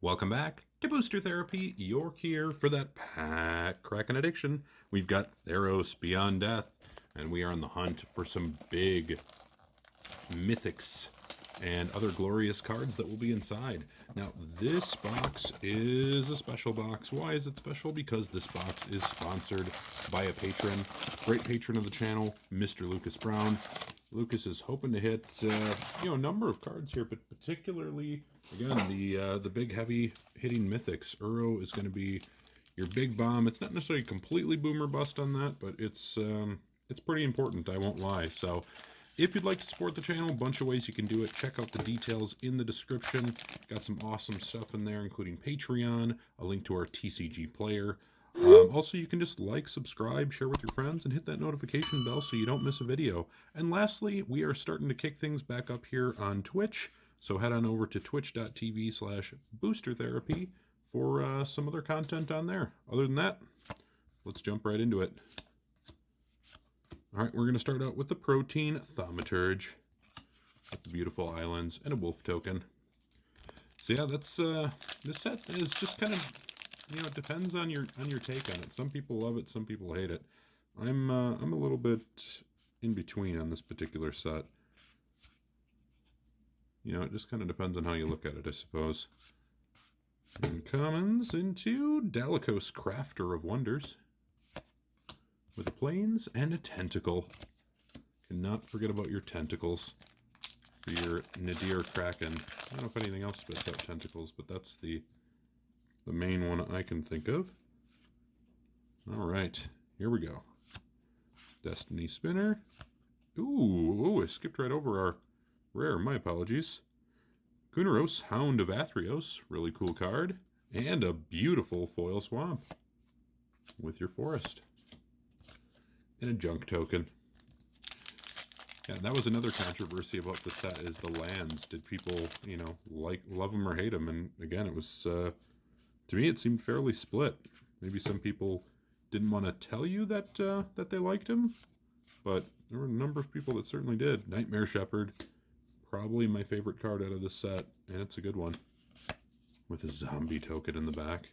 Welcome back to Booster Therapy. You're here for that pack cracking addiction. We've got Theros Beyond Death, and we are on the hunt for some big mythics and other glorious cards that will be inside. Now, this box is a special box. Why is it special? Because this box is sponsored by a patron, great patron of the channel, Mr. Lucas Brown. Lucas is hoping to hit, a number of cards here, but particularly, again, the big heavy hitting mythics. Uro is going to be your big bomb. It's not necessarily completely boomer bust on that, but it's pretty important, I won't lie. So if you'd like to support the channel, a bunch of ways you can do it. Check out the details in the description. Got some awesome stuff in there, including Patreon, a link to our TCG player. Also, you can just like, subscribe, share with your friends, and hit that notification bell so you don't miss a video. And lastly, we are starting to kick things back up here on Twitch. So head on over to twitch.tv/boostertherapy for some other content on there. Other than that, let's jump right into it. All right, we're going to start out with the Protein Thaumaturge with the beautiful islands and a wolf token. So yeah, that's this set is just kind of, it depends on your take on it. Some people love it, some people hate it. I'm a little bit in between on this particular set. It just kind of depends on how you look at it, I suppose. And commons into Dalikos, Crafter of Wonders, with a plains and a tentacle. Cannot forget about your tentacles for your Nadir Kraken. I don't know if anything else spits out tentacles, but that's the main one I can think of. All right, here we go. Destiny Spinner. Ooh, I skipped right over our rare. My apologies. Kunaros, Hound of Athreos. Really cool card. And a beautiful foil swamp with your forest. And a junk token. Yeah, that was another controversy about the set, is the lands. Did people, love them or hate them? And again, it was, to me, it seemed fairly split. Maybe some people didn't want to tell you that that they liked him, but there were a number of people that certainly did. Nightmare Shepherd, probably my favorite card out of this set, and it's a good one, with a zombie token in the back.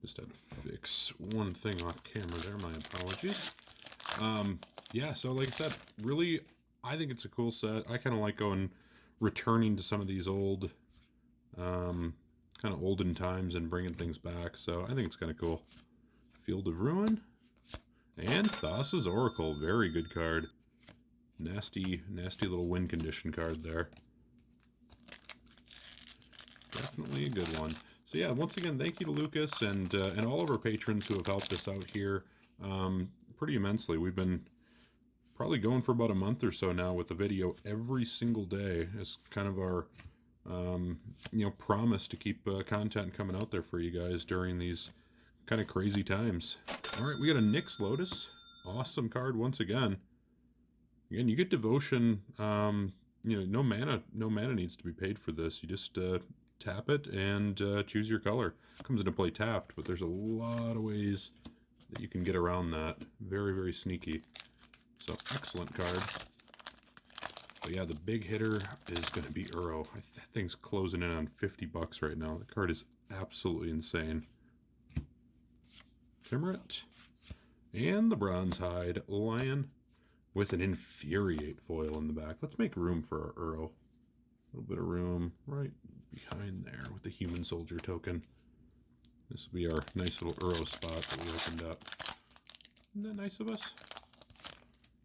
Just had to fix one thing off camera there, my apologies. Yeah, so like I said, really, I think it's a cool set. I kind of like returning to some of these old, kind of olden times and bringing things back, so I think it's kind of cool. Field of Ruin, and Thassa's Oracle, very good card. Nasty little win condition card there. Definitely a good one. So yeah, once again, thank you to Lucas and all of our patrons who have helped us out here pretty immensely. We've been probably going for about a month or so now with the video every single day as kind of our promise to keep content coming out there for you guys during these kind of crazy times. All right, we got a Nyx Lotus. Awesome card once again. Again, you get Devotion. No mana needs to be paid for this. You just tap it and choose your color. Comes into play tapped, but there's a lot of ways that you can get around that. Very, very sneaky. So, excellent card. But yeah, the big hitter is going to be Uro. That thing's closing in on $50 right now. The card is absolutely insane. Ephemerate. And the Bronzehide Lion with an Infuriate foil in the back. Let's make room for our Uro. A little bit of room right behind there with the Human Soldier token. This will be our nice little Uro spot that we opened up. Isn't that nice of us?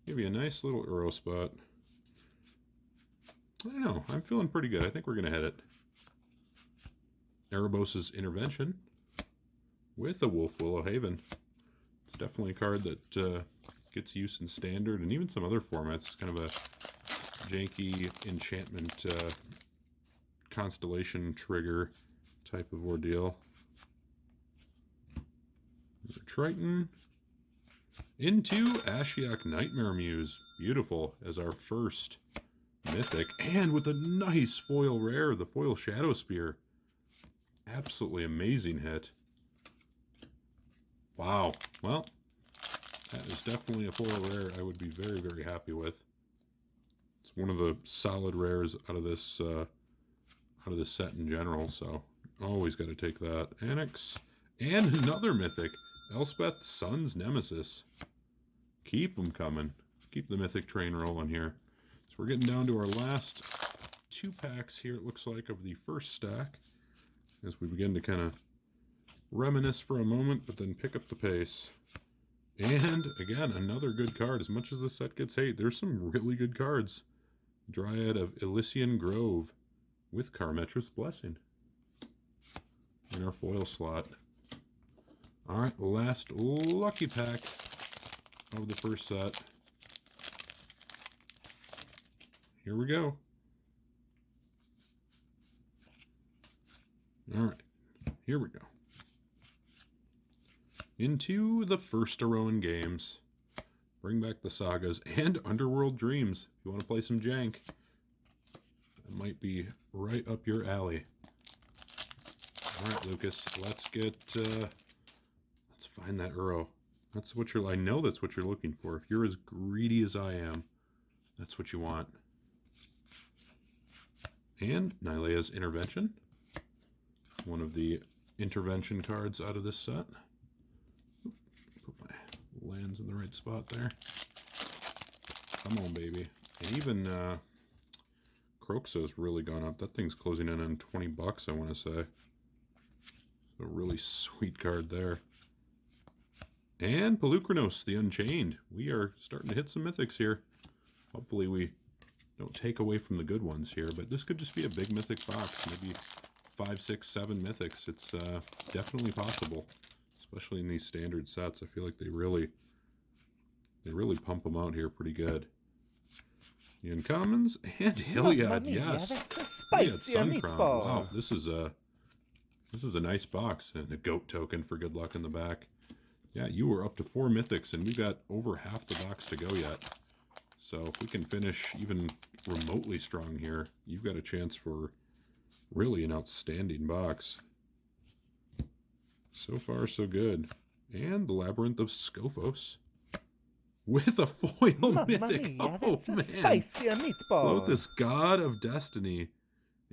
Give you a nice little Uro spot. I don't know. I'm feeling pretty good. I think we're going to hit it. Erebos' Intervention with a Wolf Willow Haven. It's definitely a card that gets use in Standard and even some other formats. It's kind of a janky enchantment constellation trigger type of ordeal. Triton into Ashiok Nightmare Muse. Beautiful as our first mythic, and with a nice foil rare, the foil Shadow Spear. Absolutely amazing hit. Wow. Well, that is definitely a foil rare I would be very, very happy with. It's one of the solid rares out of this out of the set in general, so always got to take that. Annex. And another mythic. Elspeth, Sun's Nemesis. Keep them coming. Keep the mythic train rolling here. So we're getting down to our last 2 packs here, it looks like, of the first stack. As we begin to kind of reminisce for a moment, but then pick up the pace. And, again, another good card. As much as the set gets hate, there's some really good cards. Dryad of Elysian Grove with Carmetra's Blessing in our foil slot. Alright, last lucky pack of the first set. Here we go. Alright, here we go. Into the first Arowan games. Bring back the sagas and Underworld Dreams. If you want to play some jank, that might be right up your alley. Alright, Lucas, let's find that Uro. That's what I know that's what you're looking for. If you're as greedy as I am, that's what you want. And Nylea's Intervention. One of the intervention cards out of this set. Put my lands in the right spot there. Come on, baby. And even Croxo's really gone up. That thing's closing in on 20 bucks, I want to say. A really sweet card there. And Pelucranos, the Unchained. We are starting to hit some mythics here. Hopefully we don't take away from the good ones here, but this could just be a big mythic box. Maybe 5, 6, 7 mythics. It's definitely possible, especially in these standard sets. I feel like they really pump them out here pretty good. The Uncommons and Iliad, yes. That's a spicy Suncrown. meatball. Wow, this is a nice box, and a goat token for good luck in the back. Yeah, you were up to 4 mythics, and we've got over half the box to go yet. So if we can finish even remotely strong here, you've got a chance for really an outstanding box. So far, so good. And the Labyrinth of Scophos with a foil mythic. Mia, Oh, that's a man. spicy meatball. Lotus, God of Destiny.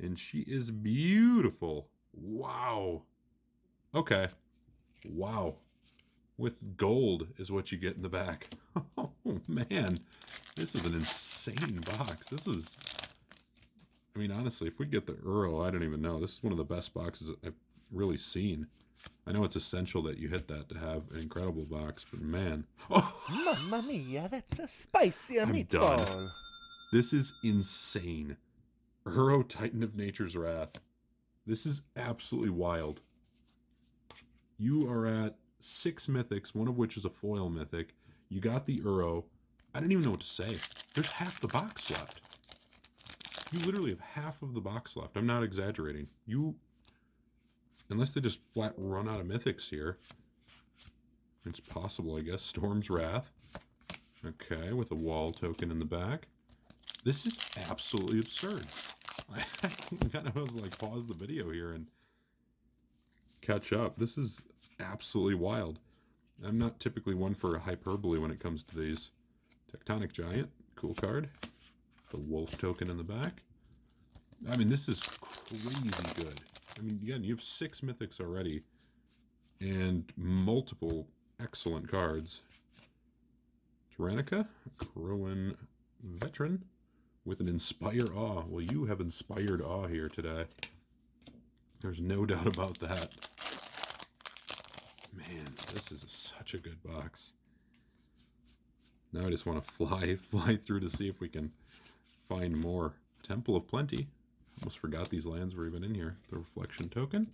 And she is beautiful. Wow. Okay. Wow. With gold is what you get in the back. Oh, man. This is an insane box. This is... I mean, honestly, if we get the Uro, I don't even know. This is one of the best boxes I've really seen. I know it's essential that you hit that to have an incredible box, but man. Oh! Mamma mia, that's a spicy I'm meatball. done. This is insane. Uro, Titan of Nature's Wrath. This is absolutely wild. You are at 6 mythics, one of which is a foil mythic. You got the Uro. I don't even know what to say. There's half the box left. You literally have half of the box left. I'm not exaggerating. Unless they just flat run out of mythics here. It's possible, I guess. Storm's Wrath. Okay, with a wall token in the back. This is absolutely absurd. I kind of was like, pause the video here and catch up. This is absolutely wild. I'm not typically one for hyperbole when it comes to these. Tectonic Giant, cool card. The wolf token in the back. I mean, this is crazy good. I mean, again, you have 6 mythics already and multiple excellent cards. Tyrannica, Crowan Veteran with an Inspire Awe. Well, you have inspired awe here today. There's no doubt about that. Man, this is such a good box. Now I just want to fly through to see if we can find more. Temple of Plenty. Almost forgot these lands were even in here. The Reflection Token.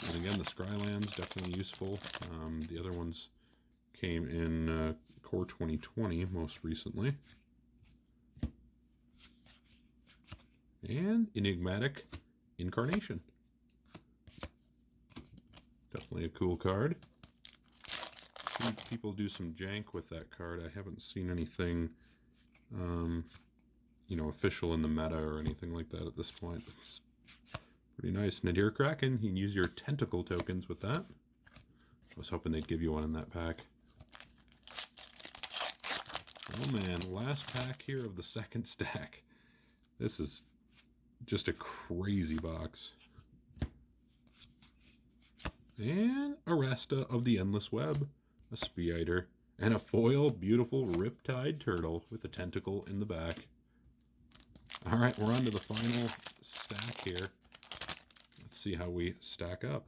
And again, the Scry lands, definitely useful. The other ones came in Core 2020 most recently. And Enigmatic Incarnation. Definitely a cool card. People do some jank with that card. I haven't seen anything, you know, official in the meta or anything like that at this point. It's pretty nice. Nadir Kraken, you can use your tentacle tokens with that. I was hoping they'd give you one in that pack. Oh man, last pack here of the second stack. This is just a crazy box. And a Rasta of the Endless Web, a Speeiter, and a foil beautiful Riptide Turtle with a tentacle in the back. All right, we're on to the final stack here. Let's see how we stack up.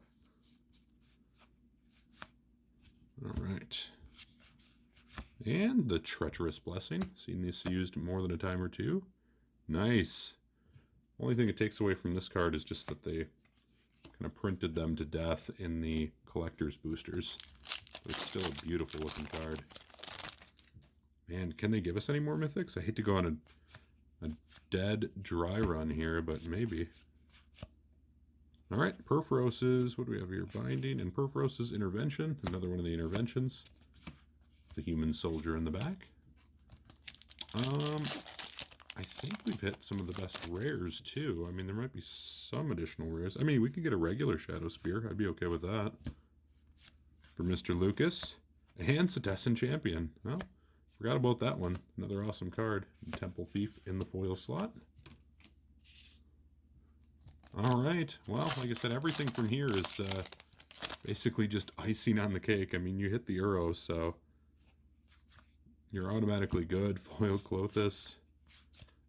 All right. And the Treacherous Blessing. Seen this used more than a time or two. Nice. Only thing it takes away from this card is just that they kind of printed them to death in the collector's boosters. But it's still a beautiful looking card. Man, can they give us any more mythics? I hate to go on a dead dry run here, but maybe. All right, Perforos's, what do we have here? Binding and Perforos's Intervention. Another one of the interventions. The Human Soldier in the back. I think we've hit some of the best rares too. I mean, there might be some additional rares. I mean, we could get a regular Shadow Spear. I'd be okay with that. For Mr. Lucas. And Cetessan Champion. Well, forgot about that one. Another awesome card. Temple Thief in the foil slot. All right. Well, like I said, everything from here is basically just icing on the cake. I mean, you hit the Euro, so you're automatically good. Foil Clothis.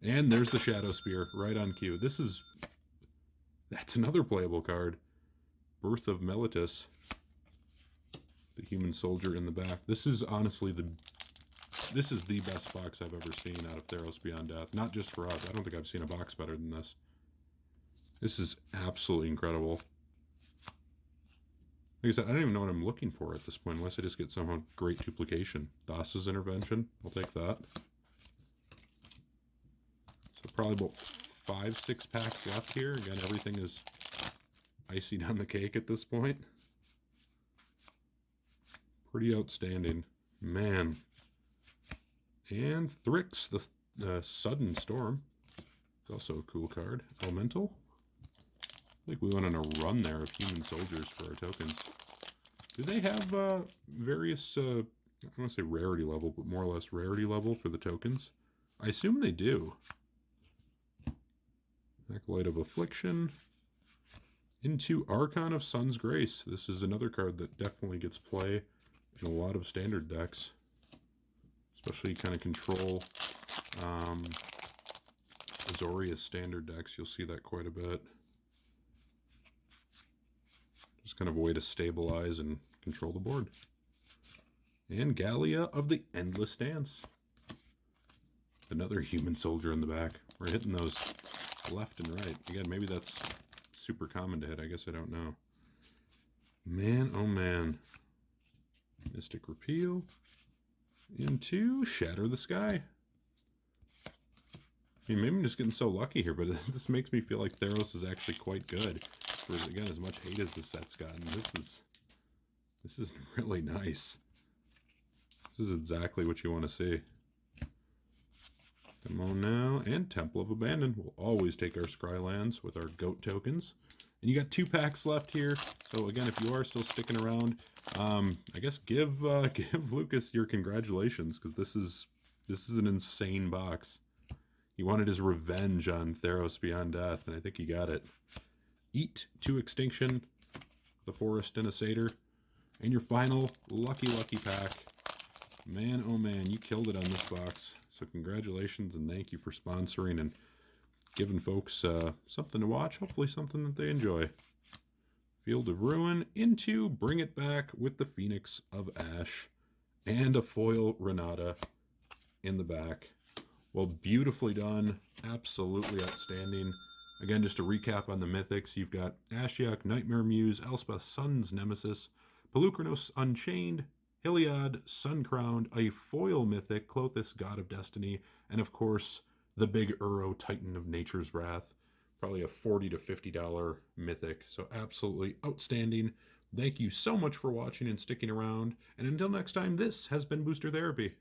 And there's the Shadow Spear right on cue. That's another playable card. Birth of Meletis. The Human Soldier in the back. This is honestly the best box I've ever seen out of Theros Beyond Death. Not just for us. I don't think I've seen a box better than this. This is absolutely incredible. Like I said, I don't even know what I'm looking for at this point, unless I just get somehow great duplication. Thassa's Intervention. I'll take that. So probably about 5-6 packs left here. Again, everything is icing on the cake at this point. Pretty outstanding. Man. And Thrix, the Sudden Storm. It's also a cool card. Elemental. I think we went on a run there of Human Soldiers for our tokens. Do they have various, I don't want to say rarity level, but more or less rarity level for the tokens? I assume they do. Acolyte of Affliction. Into Archon of Sun's Grace. This is another card that definitely gets play in a lot of standard decks. Especially kind of control Azorius standard decks. You'll see that quite a bit. Just kind of a way to stabilize and control the board. And Gallia of the Endless Dance. Another Human Soldier in the back. We're hitting those left and right. Again, maybe that's super common to hit. I guess I don't know. Man, oh man. Mystic Repeal. Into Shatter the Sky. I mean, maybe I'm just getting so lucky here, but this makes me feel like Theros is actually quite good. For, again, as much hate as the set's gotten, this is really nice. This is exactly what you want to see. Come on now. And Temple of Abandon. We'll always take our Scrylands with our goat tokens. And you got 2 packs left here. So again, if you are still sticking around, I guess give Lucas your congratulations, because this is an insane box. He wanted his revenge on Theros Beyond Death, and I think he got it. Eat to Extinction, the Forest and a Satyr, and your final lucky pack. Man, oh man, you killed it on this box. So congratulations and thank you for sponsoring and giving folks something to watch, hopefully something that they enjoy. Field of Ruin into Bring It Back with the Phoenix of Ash and a foil Renata in the back. Well, beautifully done. Absolutely outstanding. Again, just to recap on the mythics, you've got Ashiok, Nightmare Muse, Elspeth, Sun's Nemesis, Pelucranos Unchained, Heliod, Sun-Crowned, a foil mythic, Clothis, God of Destiny, and of course, the big Uro, Titan of Nature's Wrath. Probably a $40 to $50 mythic. So absolutely outstanding. Thank you so much for watching and sticking around. And until next time, this has been Booster Therapy.